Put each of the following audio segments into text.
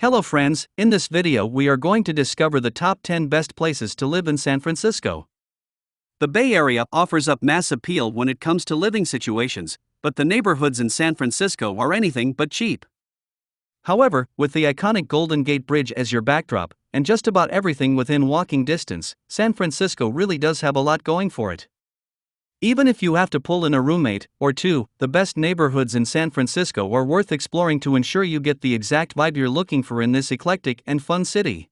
Hello friends, in this video we are going to discover the top 10 best places to live in San Francisco. The Bay Area offers up mass appeal when it comes to living situations, but the neighborhoods in San Francisco are anything but cheap. However, with the iconic Golden Gate Bridge as your backdrop, and just about everything within walking distance, San Francisco really does have a lot going for it. Even if you have to pull in a roommate or two, the best neighborhoods in San Francisco are worth exploring to ensure you get the exact vibe you're looking for in this eclectic and fun city.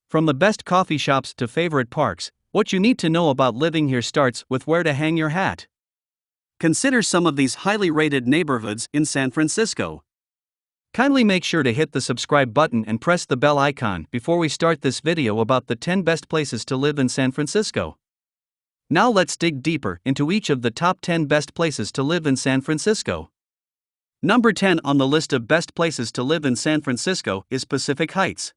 From the best coffee shops to favorite parks, what you need to know about living here starts with where to hang your hat. Consider some of these highly rated neighborhoods in San Francisco. Kindly make sure to hit the subscribe button and press the bell icon before we start this video about the 10 best places to live in San Francisco. Now let's dig deeper into each of the top 10 best places to live in San Francisco. Number 10 on the list of best places to live in San Francisco is Pacific Heights.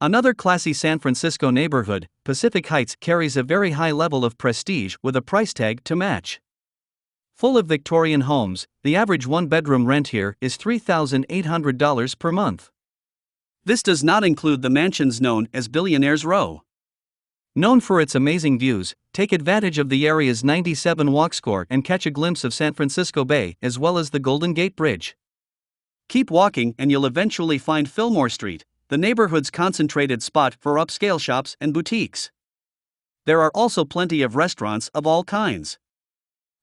Another classy San Francisco neighborhood, Pacific Heights carries a very high level of prestige with a price tag to match. Full of Victorian homes, the average one-bedroom rent here is $3,800 per month. This does not include the mansions known as Billionaire's Row. Known for its amazing views, take advantage of the area's 97 walk score and catch a glimpse of San Francisco Bay as well as the Golden Gate Bridge. Keep walking and you'll eventually find Fillmore Street, the neighborhood's concentrated spot for upscale shops and boutiques. There are also plenty of restaurants of all kinds.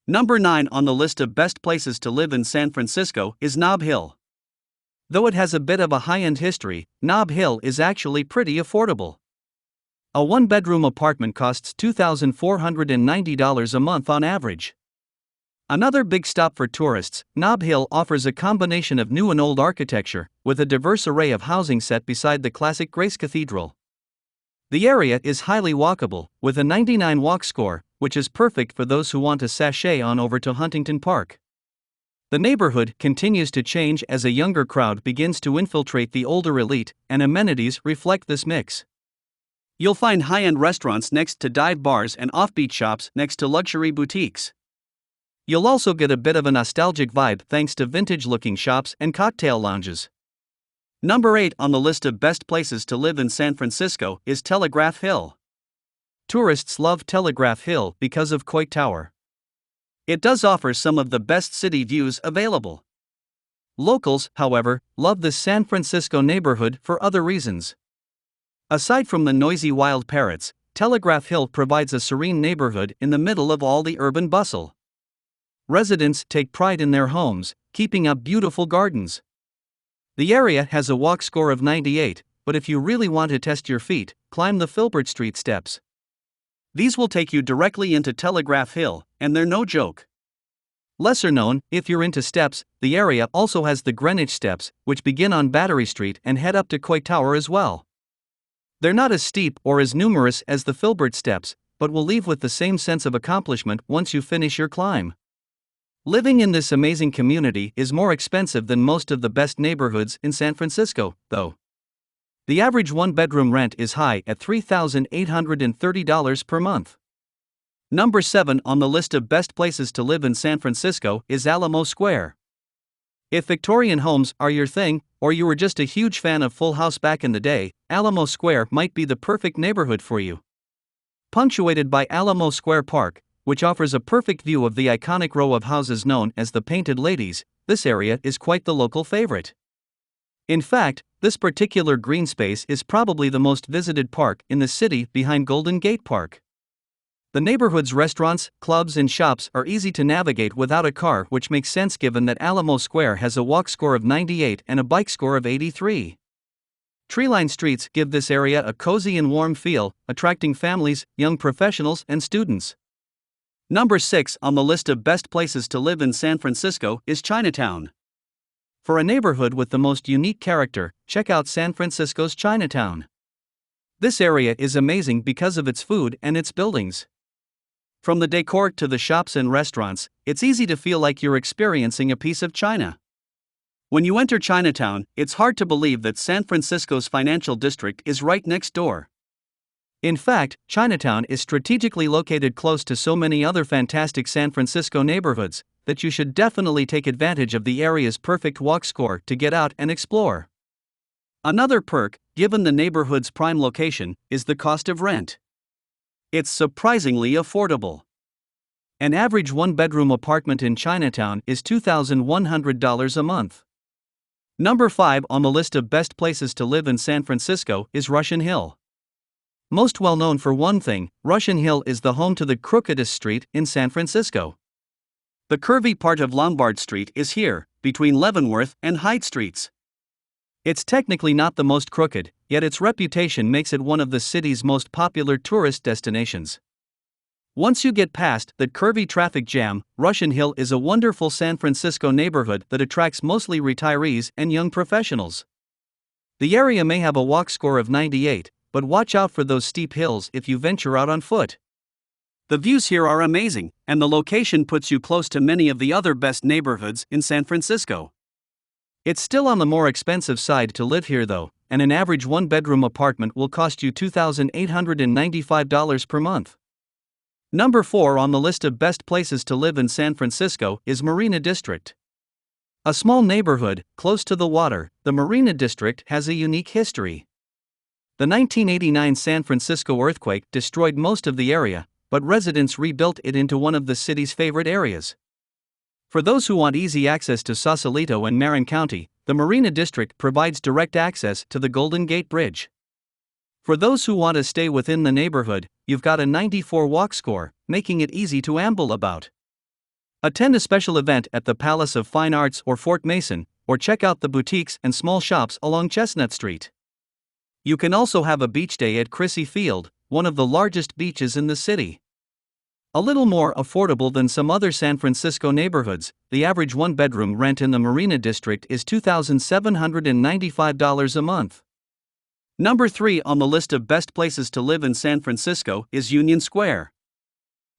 Number 9 on the list of best places to live in San Francisco is Nob Hill. Though it has a bit of a high-end history, Nob Hill is actually pretty affordable. A one-bedroom apartment costs $2,490 a month on average. Another big stop for tourists, Nob Hill offers a combination of new and old architecture, with a diverse array of housing set beside the classic Grace Cathedral. The area is highly walkable, with a 99 walk score, which is perfect for those who want to sashay on over to Huntington Park. The neighborhood continues to change as a younger crowd begins to infiltrate the older elite, and amenities reflect this mix. You'll find high-end restaurants next to dive bars and offbeat shops next to luxury boutiques. You'll also get a bit of a nostalgic vibe thanks to vintage-looking shops and cocktail lounges. Number 8 on the list of best places to live in San Francisco is Telegraph Hill. Tourists love Telegraph Hill because of Coit Tower. It does offer some of the best city views available. Locals, however, love this San Francisco neighborhood for other reasons. Aside from the noisy wild parrots, Telegraph Hill provides a serene neighborhood in the middle of all the urban bustle. Residents take pride in their homes, keeping up beautiful gardens. The area has a walk score of 98, but if you really want to test your feet, climb the Filbert Street steps. These will take you directly into Telegraph Hill, and they're no joke. Lesser known, if you're into steps, the area also has the Greenwich Steps, which begin on Battery Street and head up to Coit Tower as well. They're not as steep or as numerous as the Filbert Steps, but will leave with the same sense of accomplishment once you finish your climb. Living in this amazing community is more expensive than most of the best neighborhoods in San Francisco, though. The average one-bedroom rent is high at $3,830 per month. Number 7 on the list of best places to live in San Francisco is Alamo Square. If Victorian homes are your thing, or you were just a huge fan of Full House back in the day, Alamo Square might be the perfect neighborhood for you. Punctuated by Alamo Square Park, which offers a perfect view of the iconic row of houses known as the Painted Ladies, this area is quite the local favorite. In fact, this particular green space is probably the most visited park in the city behind Golden Gate Park. The neighborhood's restaurants, clubs and shops are easy to navigate without a car, which makes sense given that Alamo Square has a walk score of 98 and a bike score of 83. Tree-lined streets give this area a cozy and warm feel, attracting families, young professionals and students. Number 6 on the list of best places to live in San Francisco is Chinatown. For a neighborhood with the most unique character, check out San Francisco's Chinatown. This area is amazing because of its food and its buildings. From the decor to the shops and restaurants, it's easy to feel like you're experiencing a piece of China. When you enter Chinatown, it's hard to believe that San Francisco's financial district is right next door. In fact, Chinatown is strategically located close to so many other fantastic San Francisco neighborhoods that you should definitely take advantage of the area's perfect walk score to get out and explore. Another perk, given the neighborhood's prime location, is the cost of rent. It's surprisingly affordable. An average one-bedroom apartment in Chinatown is $2,100 a month. Number 5 on the list of best places to live in San Francisco is Russian Hill. Most well known for one thing, Russian Hill is the home to the crookedest street in San Francisco. The curvy part of Lombard Street is here, between Leavenworth and Hyde Streets. It's technically not the most crooked, yet its reputation makes it one of the city's most popular tourist destinations. Once you get past that curvy traffic jam, Russian Hill is a wonderful San Francisco neighborhood that attracts mostly retirees and young professionals. The area may have a walk score of 98, but watch out for those steep hills if you venture out on foot. The views here are amazing, and the location puts you close to many of the other best neighborhoods in San Francisco. It's still on the more expensive side to live here though, and an average one-bedroom apartment will cost you $2,895 per month. Number 4 on the list of best places to live in San Francisco is Marina District. A small neighborhood, close to the water, the Marina District has a unique history. The 1989 San Francisco earthquake destroyed most of the area, but residents rebuilt it into one of the city's favorite areas. For those who want easy access to Sausalito and Marin County, the Marina District provides direct access to the Golden Gate Bridge. For those who want to stay within the neighborhood, you've got a 94 walk score, making it easy to amble about. Attend a special event at the Palace of Fine Arts or Fort Mason, or check out the boutiques and small shops along Chestnut Street. You can also have a beach day at Crissy Field, one of the largest beaches in the city. A little more affordable than some other San Francisco neighborhoods, the average one-bedroom rent in the Marina District is $2,795 a month. Number 3 on the list of best places to live in San Francisco is Union Square.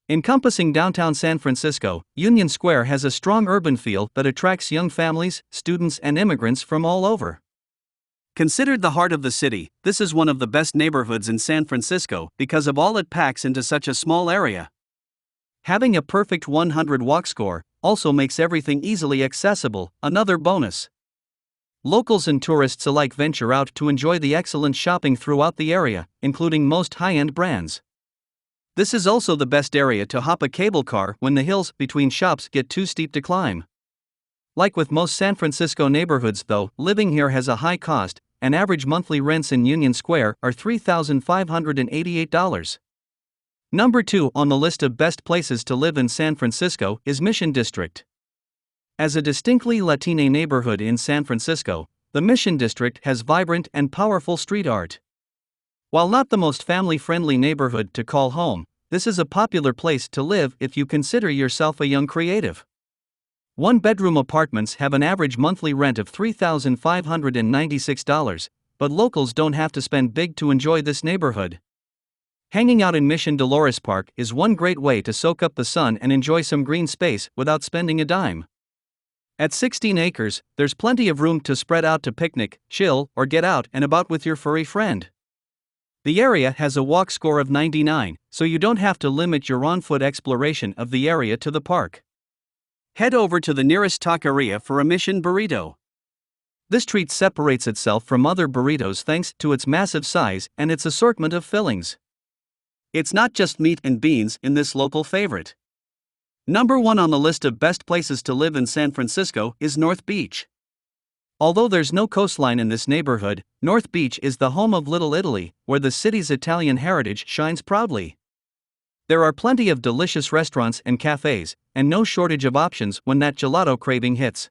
Encompassing downtown San Francisco, Union Square has a strong urban feel that attracts young families, students, and immigrants from all over. Considered the heart of the city, this is one of the best neighborhoods in San Francisco because of all it packs into such a small area. Having a perfect 100 walk score also makes everything easily accessible, another bonus. Locals and tourists alike venture out to enjoy the excellent shopping throughout the area, including most high-end brands. This is also the best area to hop a cable car when the hills between shops get too steep to climb. Like with most San Francisco neighborhoods though, living here has a high cost, and average monthly rents in Union Square are $3,588. Number 2 on the list of best places to live in San Francisco is Mission District. As a distinctly Latino neighborhood in San Francisco, the Mission District has vibrant and powerful street art. While not the most family-friendly neighborhood to call home, this is a popular place to live if you consider yourself a young creative. One-bedroom apartments have an average monthly rent of $3,596, but locals don't have to spend big to enjoy this neighborhood. Hanging out in Mission Dolores Park is one great way to soak up the sun and enjoy some green space without spending a dime. At 16 acres, there's plenty of room to spread out to picnic, chill, or get out and about with your furry friend. The area has a walk score of 99, so you don't have to limit your on-foot exploration of the area to the park. Head over to the nearest taqueria for a Mission burrito. This treat separates itself from other burritos thanks to its massive size and its assortment of fillings. It's not just meat and beans in this local favorite. Number 1 on the list of best places to live in San Francisco is North Beach. Although there's no coastline in this neighborhood, North Beach is the home of Little Italy, where the city's Italian heritage shines proudly. There are plenty of delicious restaurants and cafes, and no shortage of options when that gelato craving hits.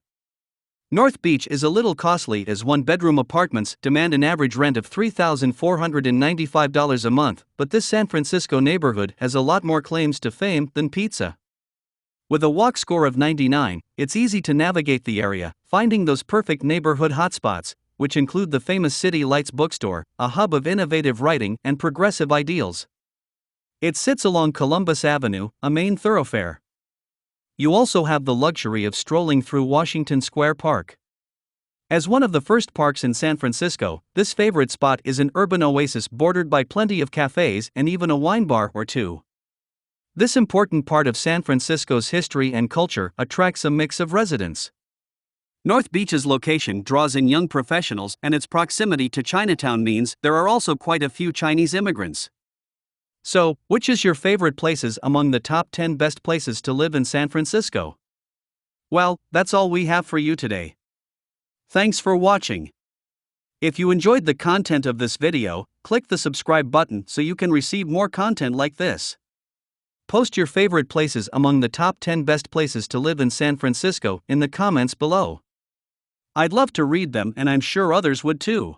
North Beach is a little costly as one-bedroom apartments demand an average rent of $3,495 a month, but this San Francisco neighborhood has a lot more claims to fame than pizza. With a walk score of 99, it's easy to navigate the area, finding those perfect neighborhood hotspots, which include the famous City Lights bookstore, a hub of innovative writing and progressive ideals. It sits along Columbus Avenue, a main thoroughfare. You also have the luxury of strolling through Washington Square Park. As one of the first parks in San Francisco, this favorite spot is an urban oasis bordered by plenty of cafes and even a wine bar or two. This important part of San Francisco's history and culture attracts a mix of residents. North Beach's location draws in young professionals, and its proximity to Chinatown means there are also quite a few Chinese immigrants. So, which is your favorite places among the top 10 best places to live in San Francisco? Well, that's all we have for you today. Thanks for watching. If you enjoyed the content of this video, click the subscribe button so you can receive more content like this. Post your favorite places among the top 10 best places to live in San Francisco in the comments below. I'd love to read them, and I'm sure others would too.